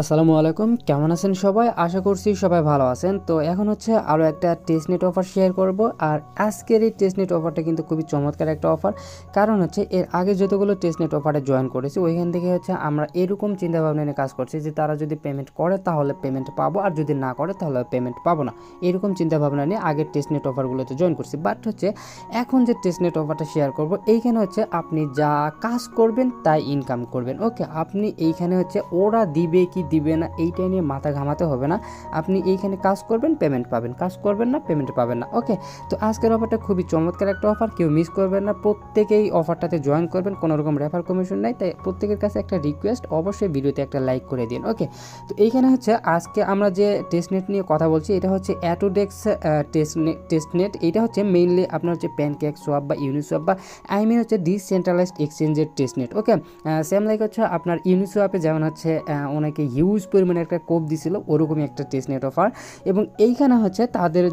আসসালামু আলাইকুম, কেমন আছেন সবাই? আশা করছি সবাই ভালো আছেন। তো এখন হচ্ছে আরও একটা টেস্টনেট অফার শেয়ার করব। আর আজকের এই টেস্টনেট অফারটা কিন্তু খুবই চমৎকার একটা অফার। কারণ হচ্ছে এর আগে যতগুলো টেস্টনেট অফারে জয়েন করেছি ওইখান থেকে হচ্ছে আমরা এরকম চিন্তাভাবনা নিয়ে কাজ করছি যে তারা যদি পেমেন্ট করে তাহলে পেমেন্ট পাবো, আর যদি না করে তাহলে পেমেন্ট পাবো না। এরকম চিন্তাভাবনা নিয়ে আগের টেস্টনেট অফারগুলোতে জয়েন করছি। বাট হচ্ছে এখন যে টেস্টনেট অফারটা শেয়ার করব, এইখানে হচ্ছে আপনি যা কাজ করবেন তাই ইনকাম করবেন। ওকে, আপনি এইখানে হচ্ছে ওরা দিবে কি দিবে না এইটা নিয়ে মাথা ঘামাতে হবে না। আপনি এইখানে কাজ করবেন, পেমেন্ট পাবেন, কাজ করবেন না, পেমেন্ট পাবেন না। ওকে, তো আজকের অফারটা খুবই চমৎকার একটা অফার, কেউ মিস করবেন না, প্রত্যেকেই অফারটাতে জয়েন করবেন, কোনো রকম রেফার কমিশন নাই। তাই প্রত্যেকের কাছে একটা রিকোয়েস্ট, অবশ্যই ভিডিওতে একটা লাইক করে দিন। ওকে, তো এইখানে হচ্ছে আজকে আমরা যে টেস্টনেট নিয়ে কথা বলছি এটা হচ্ছে অ্যাটোডেক্স টেস্টনেট। এটা হচ্ছে মেইনলি আপনার হচ্ছে প্যানকেক সোয়াপ বা ইউনিসোয়াপ বা হচ্ছে ডিসেন্ট্রালাইজড এক্সচেঞ্জের টেস্টনেট। ওকে, সেম লাইক হচ্ছে আপনার ইউনিসোয়াপে যেমন হচ্ছে অনেকে হিউজ পরিমাণে একটা কোপ দিছিল, ওরকমই একটা টেস্টনেট অফার। এবং এইখানে হচ্ছে তাদের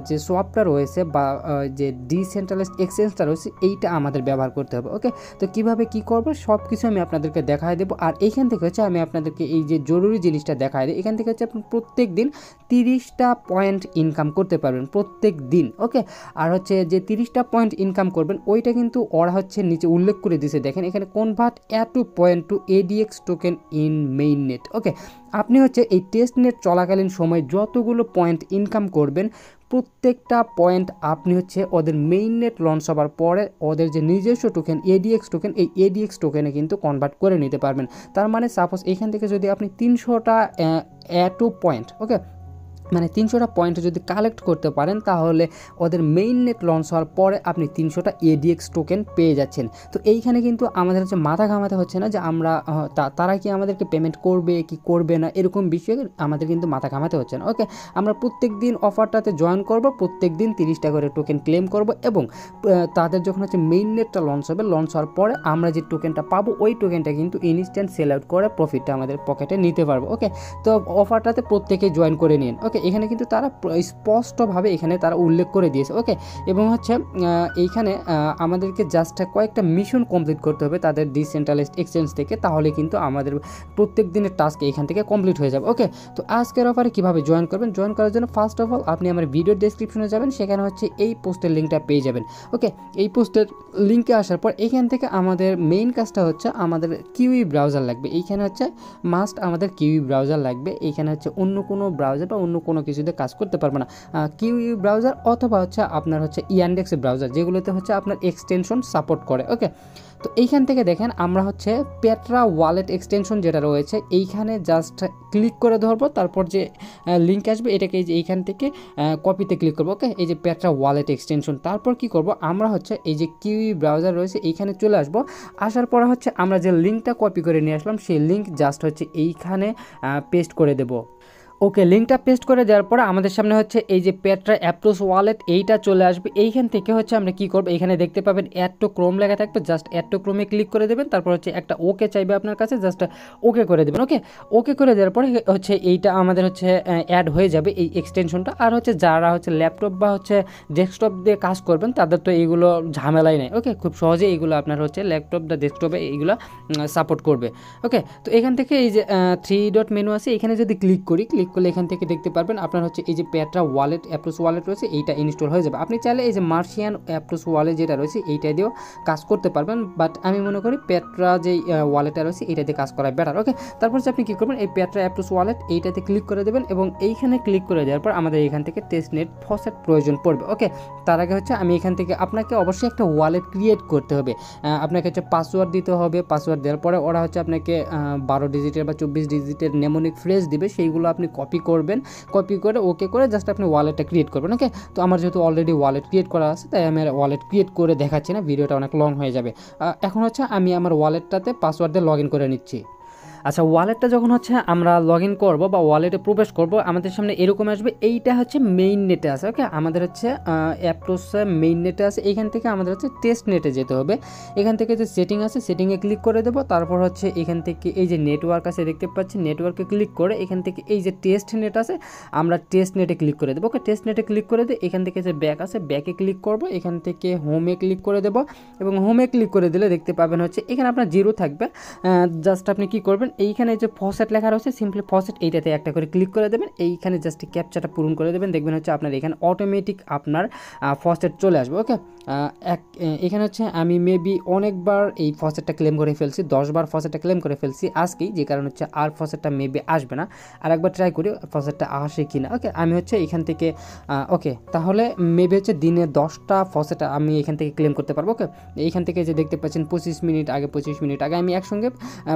যে সোয়াপটা রয়েছে বা যে ডিসেন্ট্রালাইজড এক্সচেঞ্জটা রয়েছে এইটা আমাদের ব্যবহার করতে হবে। ওকে, তো কীভাবে কী করবো সব কিছু আমি আপনাদেরকে দেখায় দেবো। আর এইখান থেকে হচ্ছে আমি আপনাদেরকে এই যে জরুরি জিনিসটা দেখায় দিই, এখান থেকে হচ্ছে আপনি প্রত্যেক দিন 30টা পয়েন্ট ইনকাম করতে পারবেন প্রত্যেক দিন। ওকে, আর হচ্ছে যে 30টা পয়েন্ট ইনকাম করবেন ওইটা কিন্তু ওরা হচ্ছে নিচে উল্লেখ করে দিয়েছে, দেখেন এখানে convert auto point to ADX token in main net. Okay, আপনি হচ্ছে এই টেস্টনেট চলাকালীন সময় যতগুলো পয়েন্ট ইনকাম করবেন প্রত্যেকটা পয়েন্ট আপনি হচ্ছে ওদের মেইন নেট লঞ্চ হওয়ার পরে ওদের যে নিজস্ব টোকেন ADX টোকেন, এই ADX টোকেনে কিন্তু কনভার্ট করে নিতে পারবেন। তার মানে সাপোজ এখান থেকে যদি আপনি 300টা অ্যাটো পয়েন্ট, ওকে, মানে 300টা পয়েন্ট যদি কালেক্ট করতে পারেন তাহলে ওদের মেইন নেট লঞ্চ হওয়ার পরে আপনি 300টা ADX টোকেন পেয়ে যাচ্ছেন। তো এইখানে কিন্তু আমাদের হচ্ছে মাথা ঘামাতে হচ্ছে না যে আমরা তারা কি আমাদেরকে পেমেন্ট করবে কি করবে না, এরকম বিষয়ে আমাদের কিন্তু মাথা ঘামাতে হচ্ছে না। ওকে, আমরা প্রত্যেক দিন অফারটাতে জয়েন করব, প্রত্যেক দিন 30টা করে টোকেন ক্লেম করব এবং তাদের যখন হচ্ছে মেইন নেটটা লঞ্চ হবে, লঞ্চ হওয়ার পরে আমরা যে টোকেনটা পাবো ওই টোকেনটা কিন্তু ইনস্ট্যান্ট সেল আউট করে প্রফিটটা আমাদের পকেটে নিতে পারবো। ওকে, তো অফারটাতে প্রত্যেকেই জয়েন করে নিন। ওকে, এখানে কিন্তু তারা স্পষ্টভাবে এখানে তারা উল্লেখ করে দিয়েছে। ওকে, এবং হচ্ছে এইখানে আমাদেরকে জাস্ট কয়েকটা মিশন কমপ্লিট করতে হবে তাদের ডিসেন্ট্রালাইজড এক্সচেঞ্জ থেকে, তাহলে কিন্তু আমাদের প্রত্যেক দিনের টাস্ক এখান থেকে কমপ্লিট হয়ে যাবে। ওকে, তো আজকের অফারে কীভাবে জয়েন করবেন, জয়েন করার জন্য ফার্স্ট অফ অল আপনি আমার ভিডিও ডেসক্রিপশনে যাবেন, সেখানে হচ্ছে এই পোস্টের লিঙ্কটা পেয়ে যাবেন। ওকে, এই পোস্টের লিঙ্কে আসার পর এখান থেকে আমাদের মেইন কাজটা হচ্ছে আমাদের কিউই ব্রাউজার লাগবে। এইখানে হচ্ছে মাস্ট আমাদের কিউই ব্রাউজার লাগবে। এইখানে হচ্ছে অন্য কোনো ব্রাউজার বা অন্য কোনো কিছুতে কাজ করতে পারবে না। কিউই ব্রাউজার অথবা হচ্ছে আপনার হচ্ছে ইয়ান্ডেক্স ব্রাউজার, যেগুলোতে হচ্ছে আপনার এক্সটেনশন সাপোর্ট করে। ওকে, তো এইখান থেকে দেখেন আমরা হচ্ছে পেট্রা ওয়ালেট এক্সটেনশন যেটা রয়েছে এইখানে জাস্ট ক্লিক করে ধরবো, তারপর যে লিঙ্ক আসবে এটাকে এই যে এইখান থেকে কপিতে ক্লিক করবো। ওকে, এই যে পেট্রা ওয়ালেট এক্সটেনশন, তারপর কি করব আমরা হচ্ছে এই যে কিউই ব্রাউজার রয়েছে এইখানে চলে আসবো। আসার পরে হচ্ছে আমরা যে লিঙ্কটা কপি করে নিয়ে আসলাম সেই লিঙ্ক জাস্ট হচ্ছে এইখানে পেস্ট করে দেবো। ওকে, লিঙ্কটা পেস্ট করে দেওয়ার পরে আমাদের সামনে হচ্ছে এই যে পেট্রা অ্যাপ্রোচ ওয়ালেট এইটা চলে আসবে। এইখান থেকে হচ্ছে আমরা কি করব, এখানে দেখতে পাবেন অ্যাড টু ক্রোম লেখা থাকবে, জাস্ট অ্যাড টু ক্রোমে ক্লিক করে দেবেন। তারপর হচ্ছে একটা ওকে চাইবে আপনার কাছে, জাস্ট ওকে করে দেবেন। ওকে, ওকে করে দেওয়ার পরে হচ্ছে এইটা আমাদের হচ্ছে অ্যাড হয়ে যাবে এই এক্সটেনশনটা। আর হচ্ছে যারা হচ্ছে ল্যাপটপ বা হচ্ছে ডেস্কটপ দিয়ে কাজ করবেন তাদের তো এইগুলো ঝামেলাই নেই। ওকে, খুব সহজে এইগুলো আপনার হচ্ছে ল্যাপটপ বা ডেস্কটপে এইগুলো সাপোর্ট করবে। ওকে, তো এখান থেকে এই যে 3 ডট মেনু আছে এখানে যদি ক্লিক করলে এখান থেকে দেখতে পারবেন আপনার হচ্ছে এই যে পেট্রা ওয়ালেট অ্যাপ্রোচ ওয়ালেট রয়েছে এইটা ইনস্টল হয়ে যাবে। আপনি চাইলে এই যে মার্শিয়ান অ্যাপ্রোচ ওয়ালেট যেটা রয়েছে এইটা দিয়েও কাজ করতে পারবেন, বাট আমি মনে করি পেট্রা যে ওয়ালেটটা রয়েছে এইটা দিয়ে কাজ করা বেটার। ওকে, তারপর হচ্ছে আপনি কী করবেন, এই পেট্রা অ্যাপ্রোচ ওয়ালেট এইটাতে ক্লিক করে দেবেন এবং এইখানে ক্লিক করে দেওয়ার পর আমাদের এখান থেকে টেস্টনেট ফসেট প্রয়োজন পড়বে। ওকে, তার আগে হচ্ছে আমি এখান থেকে আপনাকে অবশ্যই একটা ওয়ালেট ক্রিয়েট করতে হবে। আপনাকে হচ্ছে পাসওয়ার্ড দিতে হবে। পাসওয়ার্ড দেওয়ার পরে ওরা হচ্ছে আপনাকে 12 ডিজিটের বা 24 ডিজিটের নেমোনিক ফ্রেজ দিবে, সেইগুলো আপনি কপি করবেন, কপি করে ওকে করে জাস্ট আপনি ওয়ালেটটা ক্রিয়েট করবেন। ওকে, তো আমার যেহেতু অলরেডি ওয়ালেট ক্রিয়েট করা আছে তাই আমি ওয়ালেট ক্রিয়েট করে দেখাচ্ছি না, ভিডিওটা অনেক লং হয়ে যাবে। এখন হচ্ছে আমি আমার ওয়ালেটটাতে পাসওয়ার্ড দিয়ে লগ ইন করে নিচ্ছি। আচ্ছা, ওয়ালেটটা যখন হচ্ছে আমরা লগ ইন করবো বা ওয়ালেটে প্রবেশ করবো আমাদের সামনে এরকম আসবে। এইটা হচ্ছে মেইন নেটে আছে। ওকে, আমাদের হচ্ছে অ্যাপ্রোচে মেইন নেটে আছে। এইখান থেকে আমাদের হচ্ছে টেস্ট নেটে যেতে হবে। এখান থেকে যে সেটিং আছে সেটিংয়ে ক্লিক করে দেবো। তারপর হচ্ছে এখান থেকে এই যে নেটওয়ার্ক আছে দেখতে পাচ্ছি, নেটওয়ার্কে ক্লিক করে এখান থেকে এই যে টেস্ট নেট আছে আমরা টেস্ট নেটে ক্লিক করে দেবো। ওকে, টেস্ট নেটে ক্লিক করে দিয়ে এখান থেকে যে ব্যাক আছে ব্যাকে ক্লিক করবো, এখান থেকে হোমে ক্লিক করে দেবো এবং হোমে ক্লিক করে দিলে দেখতে পাবেন হচ্ছে এখানে আপনার জিরো থাকবে। জাস্ট আপনি কি করবেন, এইখানে যে ফসেট লেখা রয়েছে সিম্পলি ফসেট এইটাতে একটা করে ক্লিক করে দেবেন, এইখানে জাস্ট ক্যাপচাটা পূরণ করে দেবেন, দেখবেন হচ্ছে আপনার এখানে অটোমেটিক আপনার ফসেট চলে আসবে। ওকে, এখানে হচ্ছে আমি মেবি অনেকবার এই ফসেটটা ক্লেম করে ফেলছি, 10 বার ফসেটটা ক্লেম করে ফেলছি আজকেই, যে কারণ হচ্ছে আর ফসেটটা মেবি আসবে না। আর একবার ট্রাই করি ফসেটটা আসে কি না। ওকে, আমি হচ্ছে এখান থেকে ওকে, তাহলে মেবি হচ্ছে দিনে 10টা ফসেট আমি এখান থেকে ক্লেম করতে পারবো। ওকে, এইখান থেকে যে দেখতে পাচ্ছেন 25 মিনিট আগে আমি একসঙ্গে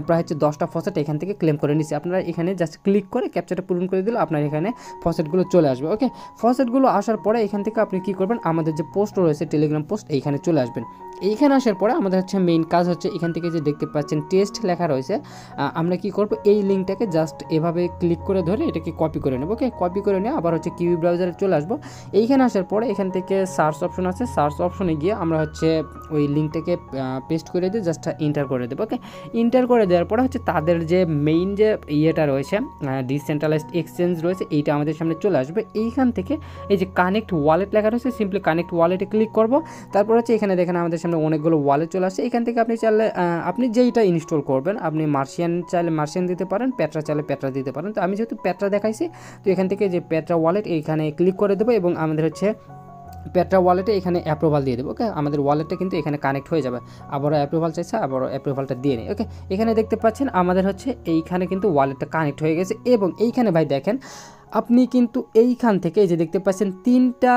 প্রায় হচ্ছে 10টা ফসেট এখান থেকে ক্লেম করে নিচ্ছি। আপনারা এখানে জাস্ট ক্লিক করে ক্যাপচারটা পূরণ করে দিলে আপনার এখানে ফসেটগুলো চলে আসবে। ওকে, ফসেটগুলো আসার পরে এখান থেকে আপনি কী করবেন, আমাদের যে পোস্ট রয়েছে টেলিগ্রাম পোস্ট, এইখানে চলে আসবেন। এইখানে আসার পরে আমাদের হচ্ছে মেইন কাজ হচ্ছে এখান থেকে যে দেখতে পাচ্ছেন টেস্ট লেখা রয়েছে, আমরা কি করব, এই লিঙ্কটাকে জাস্ট এভাবে ক্লিক করে ধরে এটাকে কপি করে নেব। ওকে, কপি করে নিয়ে আবার হচ্ছে কিউই ব্রাউজারে চলে আসবো। এইখানে আসার পরে এখান থেকে সার্চ অপশন আছে, সার্চ অপশনে গিয়ে আমরা হচ্ছে ওই লিঙ্কটাকে পেস্ট করে দিয়ে জাস্ট এন্টার করে দেবো। ওকে, এন্টার করে দেওয়ার পরে হচ্ছে তাদের যে মেইন যে ইয়েটা রয়েছে ডিসেন্ট্রালাইজড এক্সচেঞ্জ রয়েছে, এইটা আমাদের সামনে চলে আসবে। এইখান থেকে এই যে কানেক্ট ওয়ালেট লেখা রয়েছে, সিম্পলি কানেক্ট ওয়ালেটে ক্লিক করব। তারপর হচ্ছে এখানে দেখেন আমাদের সামনে অনেকগুলো ওয়ালেট চলে আসছে। এখান থেকে আপনি চাইলে আপনি যেইটা ইনস্টল করবেন, আপনি মার্শিয়ান চাইলে মার্শিয়ান দিতে পারেন, পেট্রা চাইলে পেট্রা দিতে পারেন। তো আমি যেহেতু পেট্রা দেখাইছি, তো এখান থেকে যে পেট্রা ওয়ালেট এইখানে ক্লিক করে দেবো এবং আমাদের হচ্ছে পেট্রা ওয়ালেটে এখানে অ্যাপ্রুভাল দিয়ে দেবো। ওকে, আমাদের ওয়ালেটটা কিন্তু এখানে কানেক্ট হয়ে যাবে। আবারও অ্যাপ্রুভাল চাইছে, আবারও অ্যাপ্রুভালটা দিয়ে নিই। ওকে, এখানে দেখতে পাচ্ছেন আমাদের হচ্ছে এইখানে কিন্তু ওয়ালেটটা কানেক্ট হয়ে গেছে এবং এইখানে ভাই দেখেন আপনি কিন্তু এইখান থেকে এই যে দেখতে পাচ্ছেন 3টা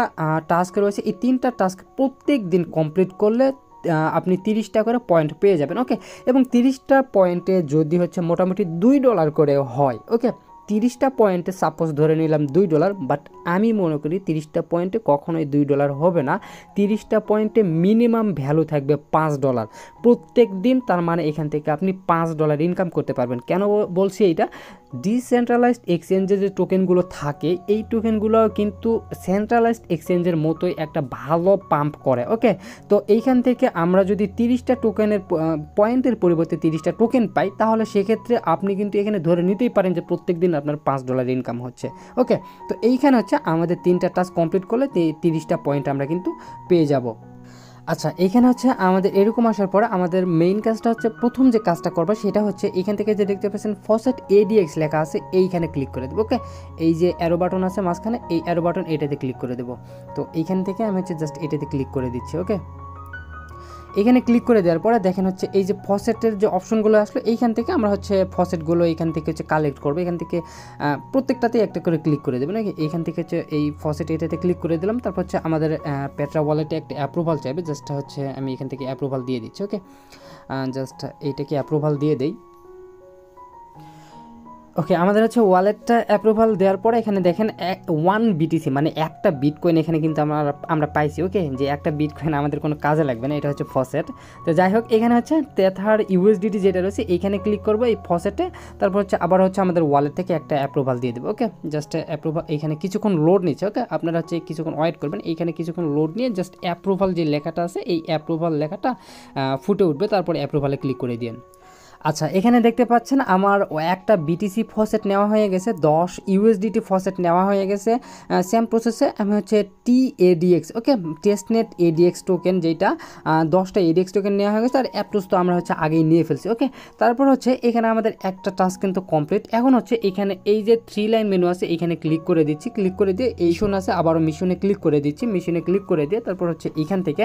টাস্ক রয়েছে, এই 3টা টাস্ক প্রত্যেক দিন কমপ্লিট করলে আপনি 30টা করে পয়েন্ট পেয়ে যাবেন। ওকে, এবং 30টা পয়েন্টে যদি হচ্ছে মোটামুটি $2 করে হয়, ওকে 30টা পয়েন্টে সাপোজ ধরে নিলাম $2, বাট আমি মনে করি 30টা পয়েন্টে কখনোই $2 হবে না। 30টা পয়েন্টে মিনিমাম ভ্যালু থাকবে $5 প্রত্যেক দিন। তার মানে এখান থেকে আপনি $5 ইনকাম করতে পারবেন। কেন বলছি এইটা, ডিসেন্ট্রালাইজড এক্সচেঞ্জে যে টোকেনগুলো থাকে, এই টোকেনগুলো কিন্তু সেন্ট্রালাইজড এক্সচেঞ্জের মতোই একটা ভালো পাম্প করে। ওকে, তো এইখান থেকে আমরা যদি 30টা টোকেনের পয়েন্টের পরিবর্তে 30টা টোকেন পাই, তাহলে সেক্ষেত্রে আপনি কিন্তু এখানে ধরে নিতেই পারেন যে প্রত্যেক দিন আপনার $5 ইনকাম হচ্ছে। ওকে, তো এইখানে হচ্ছে আমাদের 3টা টাস্ক কমপ্লিট করলে 30টা পয়েন্ট আমরা কিন্তু পেয়ে যাব। আচ্ছা, এখানে হচ্ছে আমাদের এরকম আসার পরে আমাদের মেইন কাজটা হচ্ছে প্রথম যে কাজটা করবো সেটা হচ্ছে এখান থেকে যে দেখতে পাচ্ছেন ফসেট ADX লেখা আছে, এইখানে ক্লিক করে দেবো। ওকে, এই যে অ্যারো বাটন আছে মাঝখানে, এই অ্যারো বাটন এটাতে ক্লিক করে দেবো। তো এইখান থেকে আমি হচ্ছে জাস্ট এটাতে ক্লিক করে দিচ্ছি। ওকে, এখানে ক্লিক করে দেওয়ার পরে দেখেন হচ্ছে এই যে ফসেটের যে অপশনগুলো আসলো, এইখান থেকে আমরা হচ্ছে ফসেটগুলো এইখান থেকে হচ্ছে কালেক্ট করবো। এখান থেকে প্রত্যেকটাতে একটা করে ক্লিক করে দেবেন। এইখান থেকে হচ্ছে এই ফসেট এটাতে ক্লিক করে দিলাম। তারপর হচ্ছে আমাদের পেট্রা ওয়ালেটে একটা অ্যাপ্রুভাল চাইবে, জাস্ট হচ্ছে আমি এখান থেকে অ্যাপ্রুভাল দিয়ে দিচ্ছি। ওকে, জাস্ট এইটাকে অ্যাপ্রুভাল দিয়ে দেই। ওকে, আমাদের হচ্ছে ওয়ালেটটা অ্যাপ্রুভাল দেওয়ার পরে এখানে দেখেন 1 BTC মানে একটা বিটকয়েন এখানে কিন্তু আমরা পাইছি। ওকে, যে একটা বিটকয়েন আমাদের কোনো কাজে লাগবে না, এটা হচ্ছে ফসেট। তো যাই হোক, এখানে হচ্ছে তেথার USDT যেটা রয়েছে এইখানে ক্লিক করবো এই ফসেটে। তারপর হচ্ছে আবার হচ্ছে আমাদের ওয়ালেট থেকে একটা অ্যাপ্রুভাল দিয়ে দেবো। ওকে, জাস্ট অ্যাপ্রুভাল এখানে কিছুক্ষণ লোড নিচ্ছে। ওকে, আপনারা হচ্ছে কিছুক্ষণ ওয়েট করবেন, এইখানে কিছুক্ষণ লোড নিয়ে জাস্ট অ্যাপ্রুভাল যে লেখাটা আছে এই অ্যাপ্রুভাল লেখাটা ফুটে উঠবে, তারপরে অ্যাপ্রুভালে ক্লিক করে দিন। আচ্ছা, এখানে দেখতে পাচ্ছেন আমার একটা BTC ফসেট নেওয়া হয়ে গেছে, 10 USDT ফসেট নেওয়া হয়ে গেছে। সেম প্রসেসে আমি হচ্ছে ADX ওকে টেস্টনেট ADX টোকেন, যেটা 10টা ADX টোকেন নেওয়া হয়ে গেছে, আর অ্যাপ্রোচ তো আমরা হচ্ছে আগেই নিয়ে ফেলছি। ওকে, তারপর হচ্ছে এখানে আমাদের একটা টাস্ক কিন্তু কমপ্লিট। এখন হচ্ছে এখানে এই যে 3 লাইন মেনু আছে এখানে ক্লিক করে দিচ্ছি, ক্লিক করে দিয়ে এই শোন আছে আবারও মিশনে ক্লিক করে দিচ্ছি, মিশনে ক্লিক করে দিয়ে তারপর হচ্ছে এখান থেকে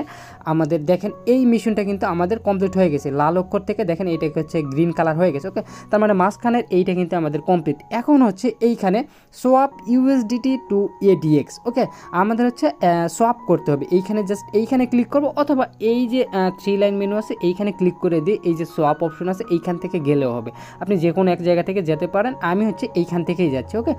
আমাদের দেখেন এই মিশনটা কিন্তু আমাদের কমপ্লিট হয়ে গেছে। লাল অক্ষর থেকে দেখেন এইটাকে হচ্ছে গ্রিন কালার হয়ে গেছে। ওকে, তার মানে মাঝখানের এইটা কিন্তু আমাদের কমপ্লিট। এখন হচ্ছে এইখানে সোয়াপ USDT টু ADX। ওকে, আমাদের হচ্ছে সোয়াপ করতে হবে। এইখানে জাস্ট এইখানে ক্লিক করব, অথবা এই যে 3 লাইন মেনু আছে এইখানে ক্লিক করে দিয়ে এই যে সোয়াপ অপশন আছে এইখান থেকে গেলেও হবে, আপনি যে কোনো এক জায়গা থেকে যেতে পারেন। আমি হচ্ছে এইখান থেকেই যাচ্ছি। ওকে,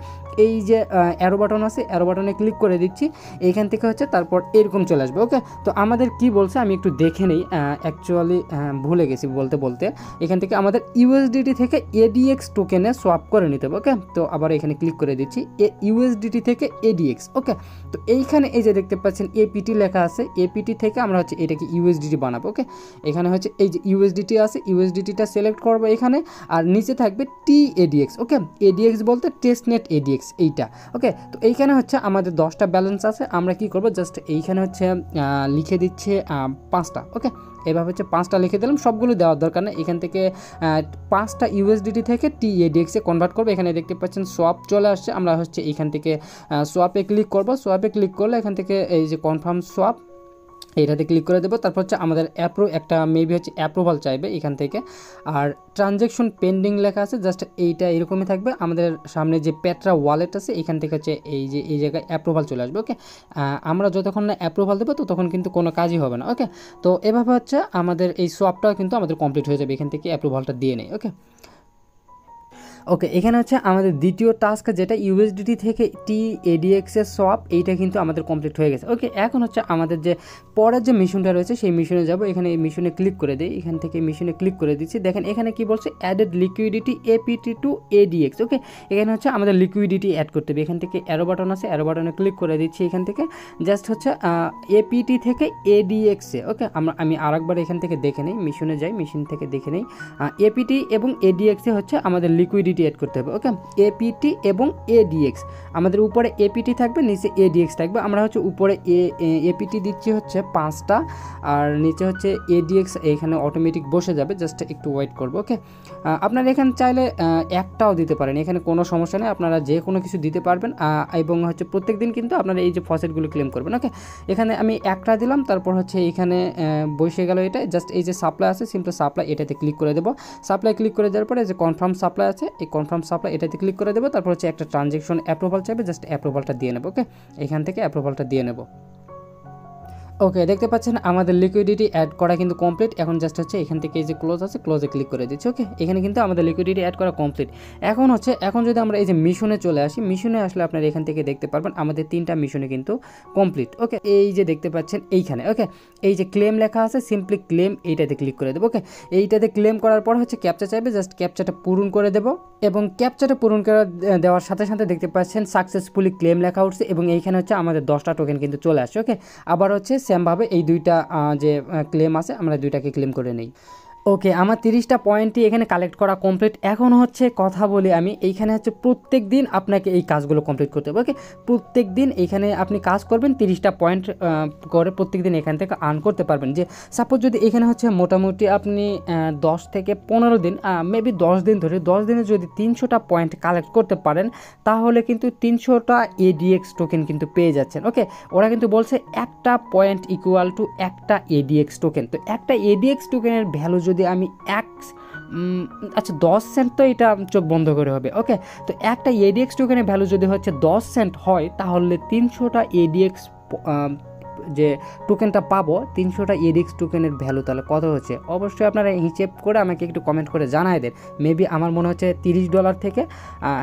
এই যে অ্যারো বাটন আছে অ্যারো বাটনে ক্লিক করে দিচ্ছি, এইখান থেকে হচ্ছে তারপর এরকম চলে আসবে। ওকে, তো আমাদের কি বলছে আমি একটু দেখে নেই, অ্যাকচুয়ালি ভুলে গেছি বলতে বলতে। এখান থেকে আমাদের USDT থেকে ADX টোকেনে সোয়াপ করে নিতে হবে। ওকে, তো আবার এখানে ক্লিক করে দিচ্ছি USDT থেকে ADX। ওকে, তো এইখানে এই যে দেখতে পাচ্ছেন APT লেখা আছে, APT থেকে আমরা হচ্ছে এটাকে USDT বানাবো। ওকে, এখানে হচ্ছে এই যে USDT আছে, USDTটা সিলেক্ট করবো এখানে, আর নিচে থাকবে TADX। ওকে, ADX বলতে টেস্টনেট ADX এইটা। ওকে, তো এইখানে হচ্ছে আমাদের 10টা ব্যালেন্স আছে, আমরা কি করব জাস্ট এইখানে হচ্ছে লিখে দিচ্ছে 5টা। ওকে, এভাবে হচ্ছে 5টা লিখে দিলাম, সবগুলো দেওয়ার দরকার নেই। এখান থেকে 5টা ইউএসডিটি থেকে ADX-এ কনভার্ট করবো। এখানে দেখতে পাচ্ছেন সোয়াপ চলে আসছে, আমরা হচ্ছে এখান থেকে সোয়াপে ক্লিক করব। সোয়াপে ক্লিক করলে এখান থেকে এই যে কনফার্ম সোয়াপ এইটাতে ক্লিক করে দেবো। তারপর হচ্ছে আমাদের একটা মেবি হচ্ছে অ্যাপ্রুভাল চাইবে এখান থেকে, আর ট্রানজ্যাকশন পেন্ডিং লেখা আছে, জাস্ট এইটা এরকমই থাকবে। আমাদের সামনে যে পেট্রা ওয়ালেট আছে এখান থেকে হচ্ছে এই জায়গায় অ্যাপ্রুভাল চলে আসবে। ওকে, আমরা যতক্ষণ না অ্যাপ্রুভাল দেবো ততক্ষণ কিন্তু কোনো কাজই হবে না। ওকে, তো এভাবে হচ্ছে আমাদের এই সোয়াপটাও কিন্তু আমাদের কমপ্লিট হয়ে যাবে এখান থেকে অ্যাপ্রুভালটা দিয়ে নেই। ওকে, এখানে হচ্ছে আমাদের দ্বিতীয় টাস্ক যেটা ইউএসডিটি থেকে ADX-এর সোয়াপ, এইটা কিন্তু আমাদের কমপ্লিট হয়ে গেছে। ওকে, এখন হচ্ছে আমাদের যে পরের যে মিশনটা রয়েছে সেই মিশনে যাব। এখানে এই মিশনে ক্লিক করে দিই, এখান থেকে মিশনে ক্লিক করে দিচ্ছি। দেখেন এখানে কি বলছে, added liquidity APT to ADX। Okay, এখানে হচ্ছে আমাদের লিকুইডিটি অ্যাড করতে হবে। এখান থেকে অ্যারো বাটন আছে, অ্যারো বাটনে ক্লিক করে দিচ্ছি। এখান থেকে জাস্ট হচ্ছে APT থেকে ADX-এ। ওকে, আমি আরেকবার এখান থেকে দেখে নিই, মিশনে যাই, মিশন থেকে দেখে নিই। APT এবং ADX-এ হচ্ছে আমাদের লিকুইডিটি অ্যাড করতে হবে। ওকে, APT এবং ADX, আমাদের উপরে APT থাকবে, নিচে ADX থাকবে। আমরা হচ্ছে উপরে APT দিচ্ছি হচ্ছে 5টা, আর নিচে হচ্ছে ADX এখানে অটোমেটিক বসে যাবে, জাস্ট একটু ওয়েট করব। ওকে, আপনারা এখানে চাইলে একটাও দিতে পারেন, এখানে কোনো সমস্যা নেই, আপনারা যে কোনো কিছু দিতে পারবেন। এবং হচ্ছে প্রত্যেক দিন কিন্তু আপনারা এই যে ফসেটগুলো ক্লেম করবেন। ওকে, এখানে আমি একটা দিলাম, তারপর হচ্ছে এখানে বসে গেল এটা। জাস্ট এই যে সাপ্লাই আছে, সিম্পল সাপ্লাই, এটাতে ক্লিক করে দেবো। সাপ্লাই ক্লিক করে দেওয়ার পরে যে কনফার্ম সাপ্লাই আছে, এই কনফার্ম সাপ্লাই এটাতে ক্লিক করে দেবো। তারপর হচ্ছে একটা ট্রানজ্যাকশন অ্যাপ্রুভাল চাইবে, জাস্ট অ্যাপ্রুভালটা দিয়ে নেব। ওকে, এখান থেকে অ্যাপ্রুভালটা দিয়ে নেব। ওকে, দেখতে পাচ্ছেন আমাদের লিকুইডিটি অ্যাড করা কিন্তু কমপ্লিট। এখন জাস্ট হচ্ছে এখান থেকে এই যে ক্লোজ আছে, ক্লোজে ক্লিক করে দিচ্ছি। ওকে, এখানে কিন্তু আমাদের লিকুইডিটি অ্যাড করা কমপ্লিট। এখন যদি আমরা এই যে মিশনে চলে আসি, মিশনে আসলে আপনারা এখান থেকে দেখতে পারবেন আমাদের 3টা মিশনে কিন্তু কমপ্লিট। ওকে, এই যে দেখতে পাচ্ছেন এইখানে, ওকে, এই যে ক্লেম লেখা আছে, সিম্পলি ক্লেম, এইটাতে ক্লিক করে দেবো। ওকে, এইটাতে ক্লেম করার পর হচ্ছে ক্যাপচা চাইবে, জাস্ট ক্যাপচাটা পূরণ করে দেবো। এবং ক্যাপচাটা পূরণ করে দেওয়ার সাথে সাথে দেখতে পাচ্ছেন সাকসেসফুলি ক্লেম লেখা উঠছে, এবং এইখানে হচ্ছে আমাদের 10টা টোকেন কিন্তু চলে আসছে। ওকে, আবার হচ্ছে সেমভাবে এই দুইটা যে ক্লেম আছে, আমরা দুইটাকে ক্লেম করে নেই। ওকে, আমার 30টা পয়েন্টই এখানে কালেক্ট করা কমপ্লিট। এখন হচ্ছে কথা বলি আমি, এইখানে হচ্ছে প্রত্যেক দিন আপনাকে এই কাজগুলো কমপ্লিট করতে হবে। ওকে, প্রত্যেক দিন এইখানে আপনি কাজ করবেন, 30টা পয়েন্ট করে প্রত্যেক দিন এখান থেকে আর্ন করতে পারবেন। যে সাপোজ যদি এখানে হচ্ছে মোটামুটি আপনি 10 থেকে 15 দিন, মেবি 10 দিন ধরে, 10 দিনে যদি 300টা পয়েন্ট কালেক্ট করতে পারেন, তাহলে কিন্তু 300টা ADX টোকেন কিন্তু পেয়ে যাচ্ছেন। ওকে, ওরা কিন্তু বলছে একটা পয়েন্ট ইকুয়াল টু একটা ADX টোকেন। তো একটা ADX টোকেনের ভ্যালু যদি আমি আচ্ছা 10 সেন্ট, তো এটা চোখ বন্ধ করে হবে। ওকে, তো একটা ADX টোকেনের ভ্যালু যদি হচ্ছে 10 সেন্ট হয়, তাহলে 300টা ADX যে টোকেনটা পাবো, 300টা ADX টোকেনের ভ্যালু তাহলে কত হচ্ছে, অবশ্যই আপনারা হিসেব করে আমাকে একটু কমেন্ট করে জানায় দেন। মেবি আমার মনে হচ্ছে $30 থেকে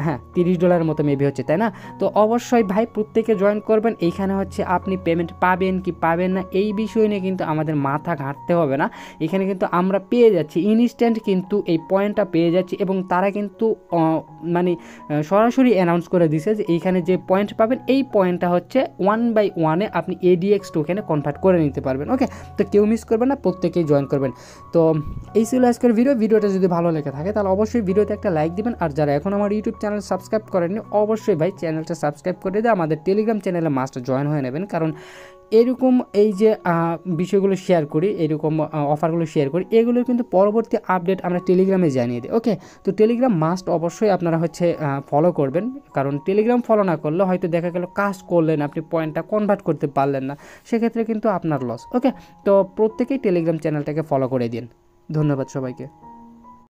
হ্যাঁ $30 মতো মেবি হচ্ছে, তাই না? তো অবশ্যই ভাই প্রত্যেকে জয়েন করবেন। এইখানে হচ্ছে আপনি পেমেন্ট পাবেন কি পাবেন না এই বিষয় নিয়ে কিন্তু আমাদের মাথা ঘাঁটতে হবে না। এখানে কিন্তু আমরা পেয়ে যাচ্ছি ইনস্ট্যান্ট, কিন্তু এই পয়েন্টটা পেয়ে যাচ্ছি, এবং তারা কিন্তু মানে সরাসরি অ্যানাউন্স করে দিছে যে এইখানে যে পয়েন্ট পাবেন, এই পয়েন্টটা হচ্ছে 1/1-এ আপনি ADX টোকেনে কনভার্ট করে নিতে পারবেন। ওকে, তো কেউ মিস করবেন না, প্রত্যেকেই জয়েন করবেন। তো এই ছিল আজকের ভিডিওটা যদি ভালো লেগে থাকে তাহলে অবশ্যই ভিডিওতে একটা লাইক দিবেন, আর যারা এখন আমার ইউটিউব চ্যানেল সাবস্ক্রাইব করেননি, অবশ্যই ভাই চ্যানেলটা সাবস্ক্রাইব করে দিয়ে আমাদের টেলিগ্রাম চ্যানেলে মাস্ট জয়েন হয়ে নেবেন। কারণ এরকম এই যে বিষয়গুলো শেয়ার করি, এরকম অফারগুলো শেয়ার করি, এগুলো কিন্তু পরবর্তী আপডেট আমরা টেলিগ্রামে জানিয়ে দিই। ওকে, তো টেলিগ্রাম মাস্ট অবশ্যই আপনারা হচ্ছে ফলো করবেন, কারণ টেলিগ্রাম ফলো না করলে হয়তো দেখা গেল কাজ করলেন, আপনি পয়েন্টটা কনভার্ট করতে পারলেন না, সেক্ষেত্রে কিন্তু আপনার লস। ওকে, তো প্রত্যেকেই টেলিগ্রাম চ্যানেলটাকে ফলো করে দিন। ধন্যবাদ সবাইকে।